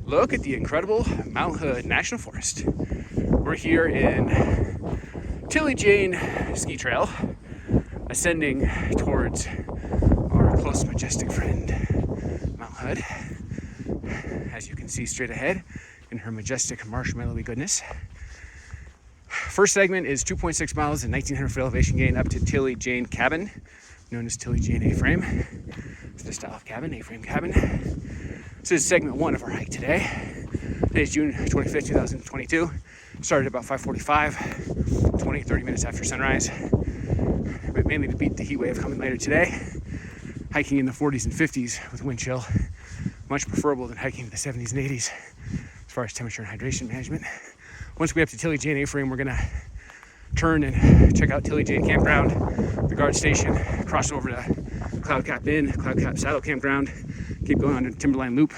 Look at the incredible Mount Hood National Forest. We're here in Tilly Jane Ski Trail, ascending towards our close majestic friend, Mount Hood. As you can see straight ahead in her majestic marshmallowy goodness. First segment is 2.6 miles and 1,900 foot elevation gain up to Tilly Jane Cabin, known as Tilly Jane A-Frame. It's the style of cabin, A-Frame cabin. This is segment one of our hike today. Today is June 25th, 2022. Started about 5:45, 30 minutes after sunrise. But mainly to beat the heat wave coming later today. Hiking in the 40s and 50s with wind chill. Much preferable than hiking in the 70s and 80s as far as temperature and hydration management. Once we get up to Tilly Jane A-Frame, we're gonna turn and check out Tilly Jane Campground, the guard station, cross over to Cloud Cap Inn, Cloud Cap Saddle Campground, keep going on to Timberline Loop,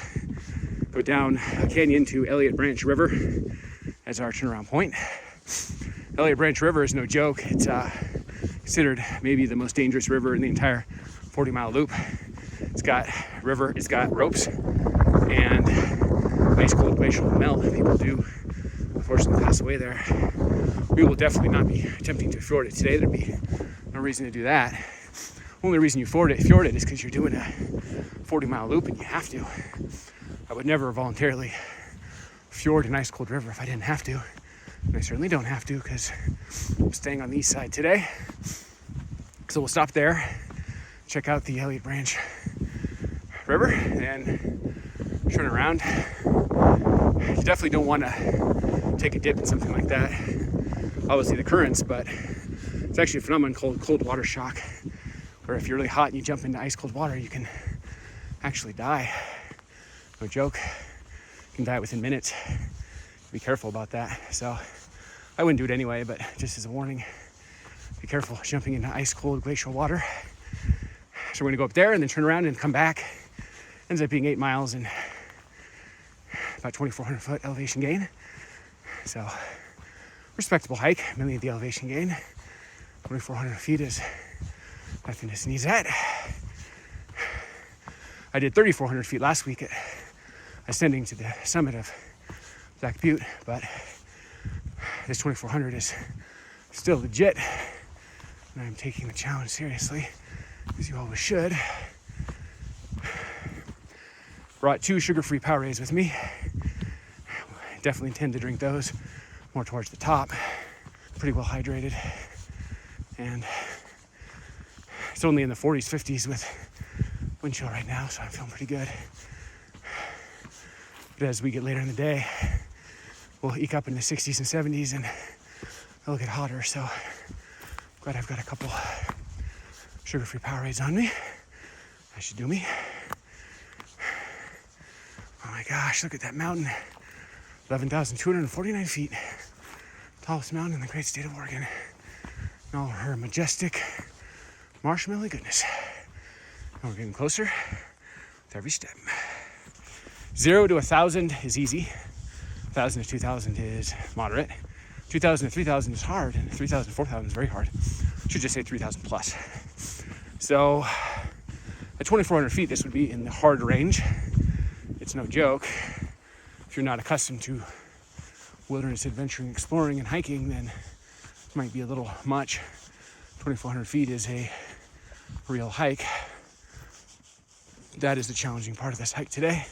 go down a canyon to Eliot Branch River as our turnaround point. Eliot Branch River is no joke. It's considered maybe the most dangerous river in the entire 40-mile loop. It's got ropes and ice cold glacial melt. People do unfortunately pass away there. We will definitely not be attempting to fjord it today. There'd be no reason to do that. Only reason you fjord it is because you're doing a 40-mile loop and you have to. I would never voluntarily fjord an ice cold river if I didn't have to. And I certainly don't have to because I'm staying on the east side today. So we'll stop there, check out the Eliot Branch River, and turn around. You definitely don't want to take a dip in something like that. Obviously the currents, but it's actually a phenomenon called cold water shock, where if you're really hot and you jump into ice cold water, you can actually die. No joke. You can die within minutes. Be careful about that. So I wouldn't do it anyway, but just as a warning, be careful jumping into ice cold glacial water. So we're gonna go up there and then turn around and come back. Ends up being 8 miles and about 2,400 foot elevation gain. So respectable hike, mainly the elevation gain. 2,400 feet is nothing to sneeze at. I did 3,400 feet last week at ascending to the summit of Black Butte, but this 2,400 is still legit, and I'm taking the challenge seriously, as you always should. Brought 2 sugar-free Powerades with me. Definitely intend to drink those more towards the top. Pretty well hydrated, and it's only in the 40s, 50s with wind chill right now, so I'm feeling pretty good. But as we get later in the day, we'll eke up in the 60s and 70s, and it'll get hotter. So glad I've got a couple sugar-free Powerades on me. That should do me. Oh my gosh, look at that mountain. 11,249 feet. Tallest mountain in the great state of Oregon. And all her majestic marshmallow goodness. And we're getting closer with every step. 0 to 1,000 is easy. 1,000 to 2,000 is moderate. 2,000 to 3,000 is hard. And 3,000 to 4,000 is very hard. Should just say 3,000 plus. So at 2,400 feet, this would be in the hard range. It's no joke. If you're not accustomed to wilderness adventuring, exploring, and hiking, then it might be a little much. 2,400 feet is a real hike. That is the challenging part of this hike today.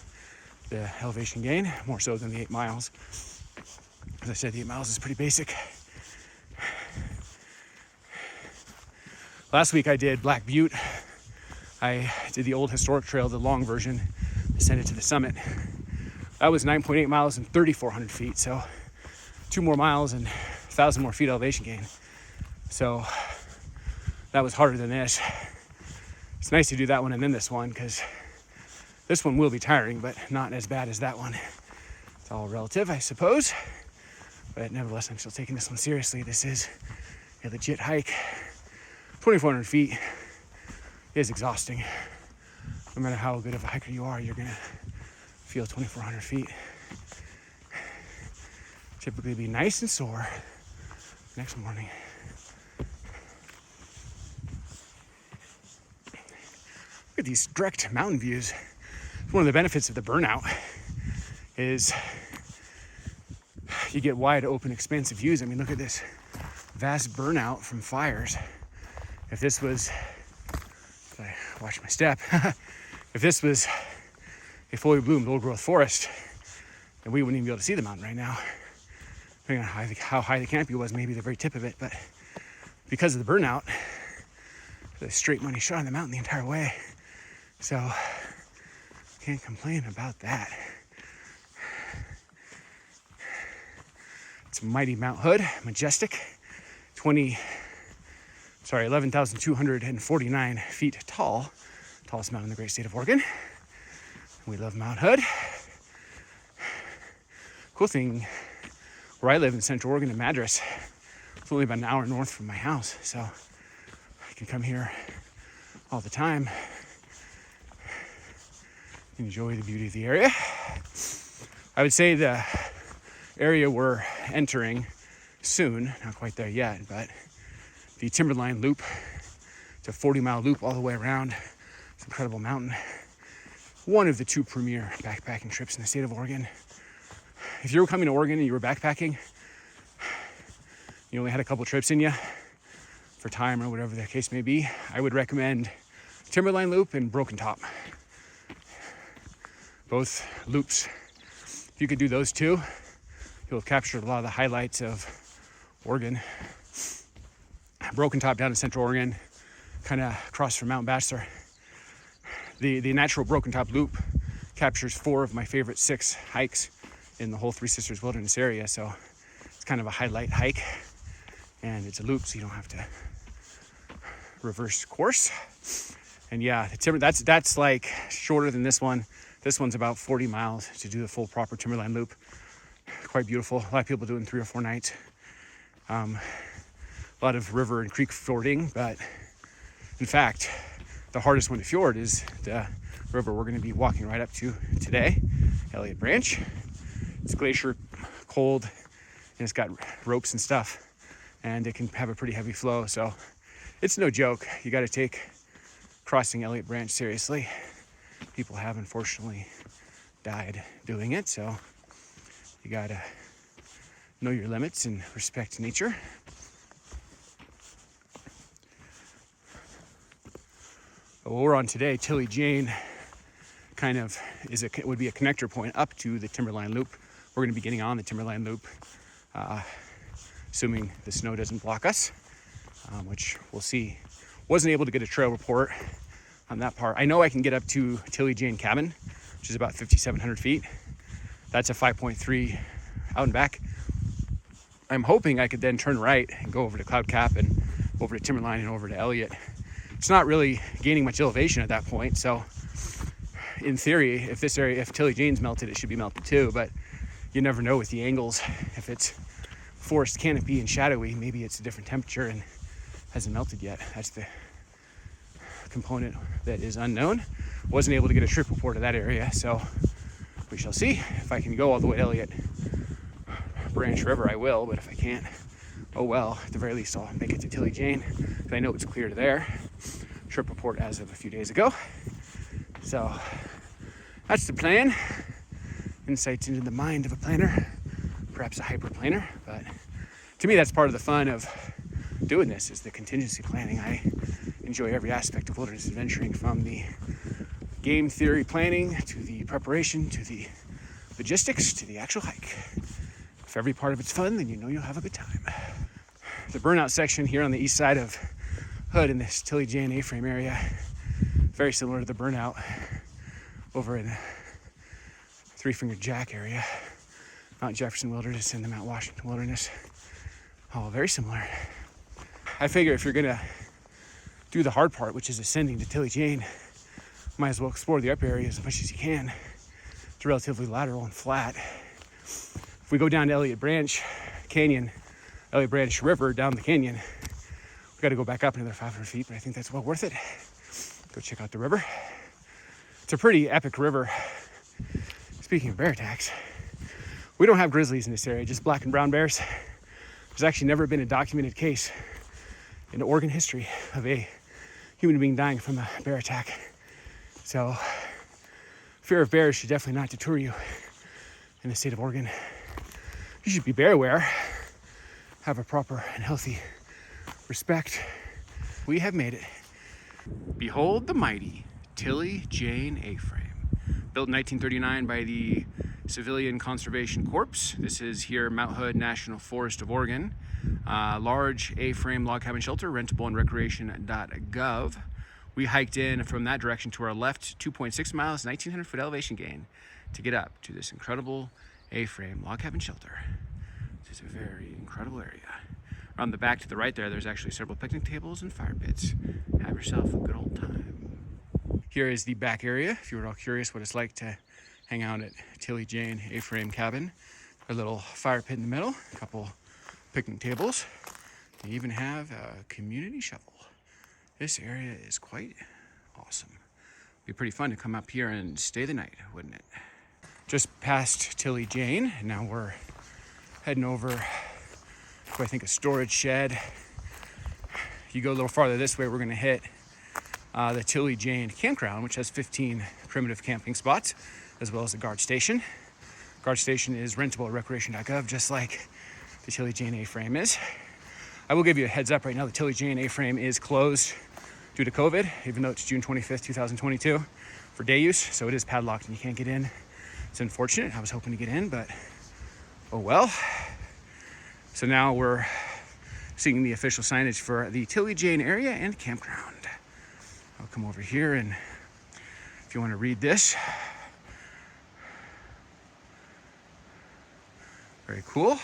The elevation gain, more so than the 8 miles. As I said, the 8 miles is pretty basic. Last week I did Black Butte. I did the old historic trail, the long version, ascended to the summit. That was 9.8 miles and 3,400 feet, so 2 more miles and 1,000 more feet elevation gain. So that was harder than this. It's nice to do that one and then this one, because this one will be tiring, but not as bad as that one. It's all relative, I suppose. But nevertheless, I'm still taking this one seriously. This is a legit hike. 2,400 feet is exhausting. No matter how good of a hiker you are, you're gonna feel 2,400 feet. Typically be nice and sore next morning. Look at these direct mountain views. It's one of the benefits of the burnout is you get wide open, expansive views. I mean, look at this vast burnout from fires. If this was, I watch my step, if this was a fully bloomed old growth forest, then we wouldn't even be able to see the mountain right now. Depending on how high the canopy was, maybe the very tip of it, but because of the burnout, the straight money shot on the mountain the entire way. So can't complain about that. It's mighty Mount Hood, majestic, 11,249 feet tall, tallest mountain in the great state of Oregon. We love Mount Hood. Cool thing, where I live in Central Oregon in Madras, it's only about an hour north from my house, so I can come here all the time, enjoy the beauty of the area. I would say the area we're entering soon, not quite there yet, but the Timberline Loop. It's a 40-mile loop all the way around. It's an incredible mountain. One of the two premier backpacking trips in the state of Oregon. If you were coming to Oregon and you were backpacking, you only had a couple trips in you for time or whatever the case may be, I would recommend Timberline Loop and Broken Top. Both loops. If you could do those two, you'll have captured a lot of the highlights of Oregon. Broken Top down in Central Oregon, kind of across from Mount Bachelor. The natural Broken Top Loop captures 4 of my favorite 6 hikes in the whole Three Sisters Wilderness area, so it's kind of a highlight hike, and it's a loop, so you don't have to reverse course. And yeah, that's like shorter than this one. This one's about 40 miles to do the full proper Timberline Loop. Quite beautiful. A lot of people do it in 3 or 4 nights. A lot of river and creek fording, but in fact, the hardest one to fjord is the river we're going to be walking right up to today, Eliot Branch. It's glacier cold, and it's got ropes and stuff, and it can have a pretty heavy flow, so it's no joke. You got to take crossing Eliot Branch seriously. People have unfortunately died doing it, so you got to know your limits and respect nature. What we're on today, Tilly Jane, kind of would be a connector point up to the Timberline Loop. We're going to be getting on the Timberline Loop, assuming the snow doesn't block us, which we'll see. Wasn't able to get a trail report on that part. I know I can get up to Tilly Jane Cabin, which is about 5,700 feet. That's a 5.3 out and back. I'm hoping I could then turn right and go over to Cloud Cap and over to Timberline and over to Eliot. It's not really gaining much elevation at that point, so in theory, if Tilly Jane's melted, it should be melted too, but you never know with the angles. If it's forest canopy and shadowy, maybe it's a different temperature and hasn't melted yet. That's the component that is unknown. Wasn't able to get a trip report of that area, so we shall see. If I can go all the way to Eliot Branch River, I will, but if I can't, oh well. At the very least, I'll make it to Tilly Jane, because I know it's clear to there. Trip report as of a few days ago. So that's the plan. Insights into the mind of a planner, perhaps a hyperplaner, but to me that's part of the fun of doing this, is the contingency planning. I enjoy every aspect of wilderness adventuring, from the game theory planning to the preparation to the logistics to the actual hike. If every part of it's fun, then you know you'll have a good time. The burnout section here on the east side of Hood in this Tilly Jane A-frame area, very similar to the burnout over in Three Fingered Jack area, Mount Jefferson Wilderness and the Mount Washington Wilderness, all very similar. I figure if you're gonna do the hard part, which is ascending to Tilly Jane, might as well explore the up area as much as you can. It's relatively lateral and flat. If we go down to Eliot Branch Canyon, Eliot Branch River down the canyon, we got to go back up another 500 feet, but I think that's well worth it. Go check out the river. It's a pretty epic river. Speaking of bear attacks, we don't have grizzlies in this area, just black and brown bears. There's actually never been a documented case in Oregon history of a human being dying from a bear attack. So fear of bears should definitely not deter you in the state of Oregon, you should be bear aware, have a proper and healthy respect. We have made it. Behold the mighty Tilly Jane A-frame. Built in 1939 by the Civilian Conservation Corps. This is here Mount Hood National Forest of Oregon. Large A-frame log cabin shelter, rentable on recreation.gov. We hiked in from that direction to our left, 2.6 miles, 1,900 foot elevation gain to get up to this incredible A-frame log cabin shelter. This is a very incredible area. On the back to the right there's actually several picnic tables and fire pits. Have yourself a good old time. Here is the back area, if you were all curious what it's like to hang out at Tilly Jane A-frame cabin. A little fire pit in the middle, a couple picnic tables. They even have a community shovel. This area is quite awesome. It'd be pretty fun to come up here and stay the night, wouldn't it? Just past Tilly Jane, and now we're heading over to, I think, a storage shed. You go a little farther this way, we're gonna hit the Tilly Jane campground, which has 15 primitive camping spots, as well as a guard station. Guard station is rentable at recreation.gov, just like the Tilly Jane A-frame is. I will give you a heads up right now, the Tilly Jane A-frame is closed due to COVID, even though it's June 25th, 2022, for day use, so it is padlocked and you can't get in. It's unfortunate, I was hoping to get in, but oh well. So now we're seeing the official signage for the Tilly Jane area and campground. I'll come over here, and if you want to read this. Very cool.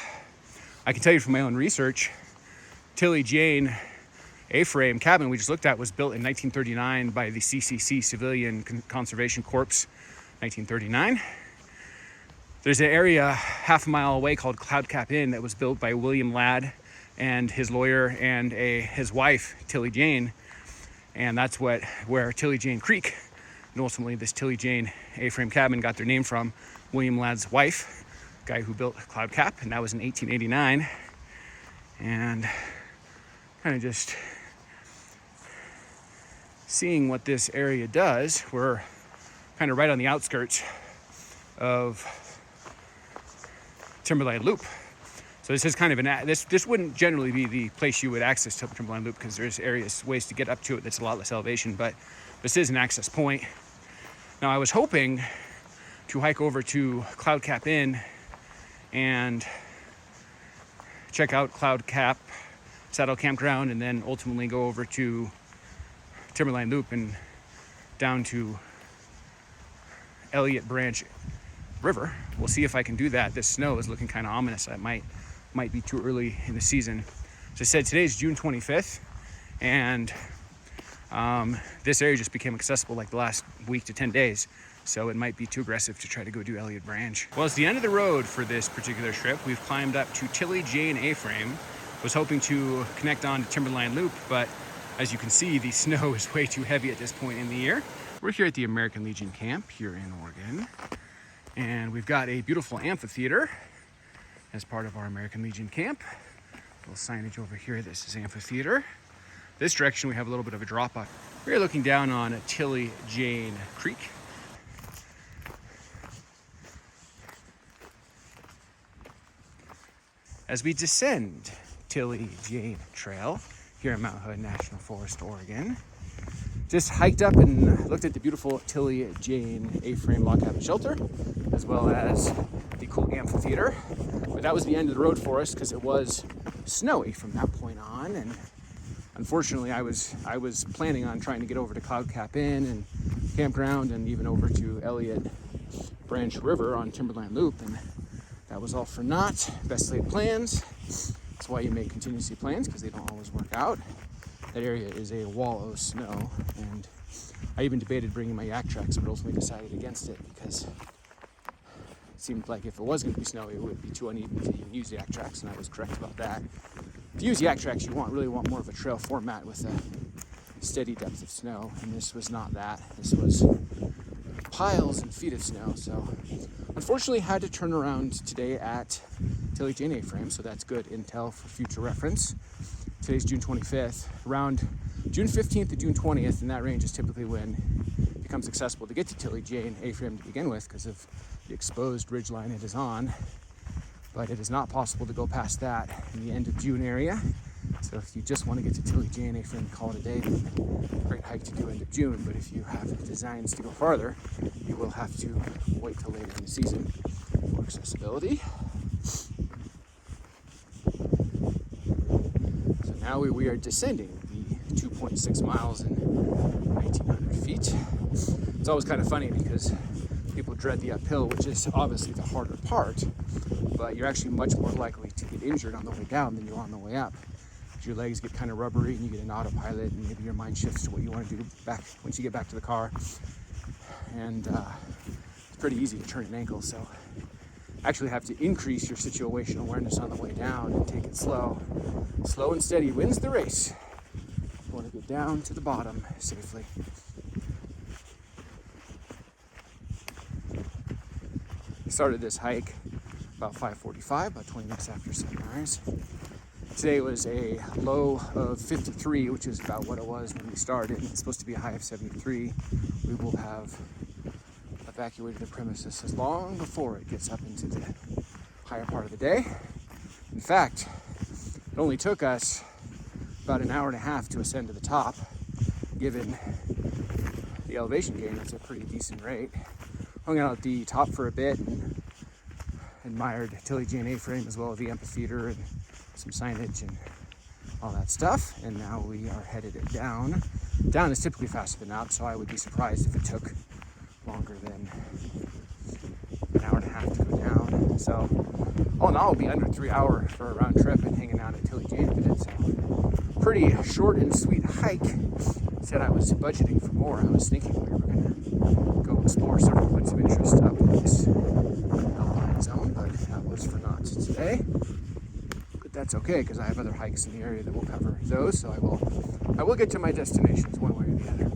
I can tell you from my own research, Tilly Jane A-frame cabin we just looked at was built in 1939 by the CCC, Civilian Conservation Corps, 1939. There's an area half a mile away called Cloud Cap Inn that was built by William Ladd and his lawyer and his wife, Tilly Jane. And that's where Tilly Jane Creek, and ultimately this Tilly Jane A-frame cabin, got their name from. William Ladd's wife, guy who built Cloud Cap, and that was in 1889. And kind of just seeing what this area does. We're kind of right on the outskirts of Timberline Loop. So this is kind of this wouldn't generally be the place you would access to Timberline Loop, because there's ways to get up to it that's a lot less elevation, but this is an access point. Now I was hoping to hike over to Cloud Cap Inn and check out Cloud Cap Saddle Campground, and then ultimately go over to Timberline Loop and down to Eliot Branch River. We'll see if I can do that. This snow is looking kind of ominous. It might be too early in the season. As I said, today is June 25th, and this area just became accessible like the last week to 10 days. So it might be too aggressive to try to go do Eliot Branch. Well, it's the end of the road for this particular trip. We've climbed up to Tilly Jane A-frame. Was hoping to connect on to Timberline Loop, but as you can see, the snow is way too heavy at this point in the year. We're here at the American Legion Camp here in Oregon, and we've got a beautiful amphitheater as part of our American Legion Camp. A little signage over here, this is amphitheater. This direction we have a little bit of a drop off. We're looking down on Tilly Jane Creek. As we descend Tilly Jane Trail here in Mount Hood National Forest, Oregon, just hiked up and looked at the beautiful Tilly Jane A-frame log cabin shelter, as well as the cool amphitheater. But that was the end of the road for us, because it was snowy from that point on, and unfortunately I was planning on trying to get over to Cloud Cap Inn and campground, and even over to Eliot Branch River on Timberline Loop, and that was all for naught. Best laid plans. That's why you make contingency plans, because they don't always work out. That area is a wall of snow, and I even debated bringing my yak tracks, but ultimately decided against it, because it seemed like if it was going to be snowy, it would be too uneven to even use yak tracks, and I was correct about that. To use yak tracks, you really want more of a trail format with a steady depth of snow, and this was not that. This was piles and feet of snow, so unfortunately had to turn around today at Tilly Jane A-frame, so that's good intel for future reference. Today's June 25th. Around June 15th to June 20th, in that range is typically when it becomes accessible to get to Tilly Jane A-frame to begin with, because of the exposed ridgeline it is on, but it is not possible to go past that in the end of June area. So if you just want to get to Tilly Jane A-frame and call it a day, then great hike to do end of June. But if you have designs to go farther, you will have to wait till later in the season for accessibility. So now we are descending the 2.6 miles and 1,900 feet. It's always kind of funny because people dread the uphill, which is obviously the harder part, but you're actually much more likely to get injured on the way down than you are on the way up. Your legs get kind of rubbery and you get an autopilot, and maybe your mind shifts to what you want to do back once you get back to the car. And it's pretty easy to turn an ankle, so actually have to increase your situational awareness on the way down and take it slow. Slow and steady wins the race. You want to get down to the bottom safely. Started this hike about 5:45, about 20 minutes after sunrise. Today was a low of 53, which is about what it was when we started. It's supposed to be a high of 73. We will have evacuated the premises as long before it gets up into the higher part of the day. In fact, it only took us about an hour and a half to ascend to the top. Given the elevation gain, that's a pretty decent rate. Hung out at the top for a bit and admired Tilly Jane A-frame as well as the amphitheater and some signage and all that stuff. And now we are headed down. Down is typically faster than up, so I would be surprised if it took longer than an hour and a half to go down. So all in all, it'll be under 3 hours for a round trip and hanging out at Tilly Jane a bit. So pretty short and sweet hike. Said I was budgeting for more. I was thinking we were gonna go explore several points of interest up in this Alpine Zone, but that was for naught today. That's okay, because I have other hikes in the area that will cover those, so I will get to my destinations one way or the other.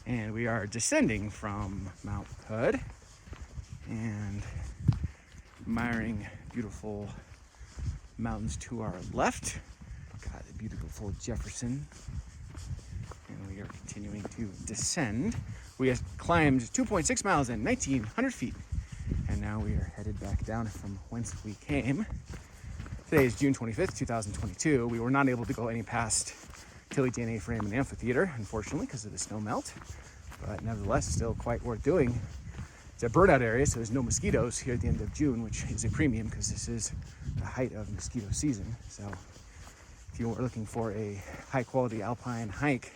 And we are descending from Mount Hood and admiring beautiful mountains to our left. Got the beautiful Jefferson, and we are continuing to descend. We have climbed 2.6 miles and 1,900 feet, and now we are headed back down from whence we came. Today is June 25th, 2022. We were not able to go any past Tilly Jane A-frame and Amphitheater, unfortunately, because of the snow melt. But nevertheless, still quite worth doing. It's a burnout area, so there's no mosquitoes here at the end of June, which is a premium because this is the height of mosquito season. So if you are looking for a high-quality alpine hike,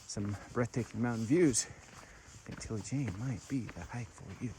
some breathtaking mountain views, I think Tilly Jane might be the hike for you.